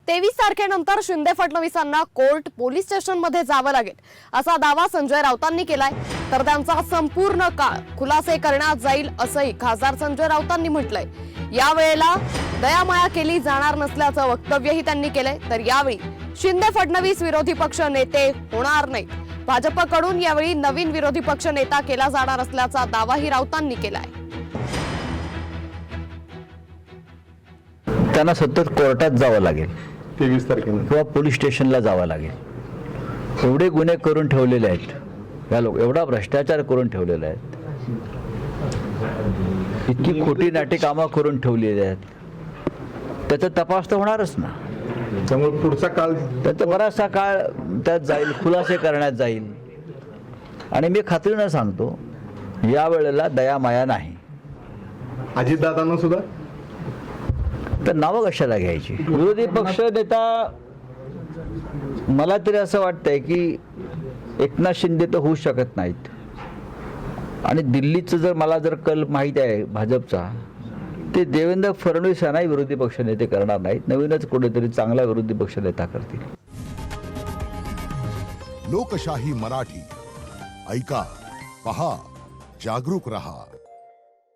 23 तारखेनंतर Shinde फडणवीसांना court police स्टेशनमध्ये जावं लागेल असा दावा संजय राऊतांनी केलाय। तर त्यांचा संपूर्ण काळ खुलासे करण्यात जाईल असंही खासदार संजय राऊतांनी म्हटलंय। यावेळेला दयामाया केली जाणार नसल्याचं वक्तव्यही त्यांनी केलंय। तर यावेळी शिंदे फडणवीस विरोधी पक्ष नेते होणार नाहीत। भाजपकडून यावेळी नवीन विरोधी पक्ष नेता केला जाणार असल्याचा दावाही राऊतांनी केलाय। त्यांना सतत कोर्टात जावं लागेल 23 तारखेला किंवा पोलीस स्टेशनला जावं लागेल। एवढे गुन्हे करून ठेवलेले आहेत या लोक, एवढा भ्रष्टाचार करून ठेवलेला आहे, इतकी खोटी नाटी कामं करून ठेवलेली आहेत, त्याचा तपास तर होणारच ना। त्यामुळे पुढचा काळ त्याचा बराचसा काळ त्यात जाईल, खुलासे करण्यात जाईल। आणि मी खात्रीनं सांगतो यावेळेला दयामाया नाही। अजितदादांना सुद्धा तर नावं कशाला घ्यायची? विरोधी पक्ष नेता मला तरी असं वाटतंय की एकनाथ शिंदे तर होऊ शकत नाहीत। आणि दिल्लीचं जर मला जर कल माहीत आहे भाजपचा, ते देवेंद्र फडणवीस यांनाही विरोधी पक्ष नेते करणार नाहीत, नवीनच कुठेतरी चांगला विरोधी पक्ष नेता करतील। लोकशाही मराठी ऐका, पहा, जागरूक रहा।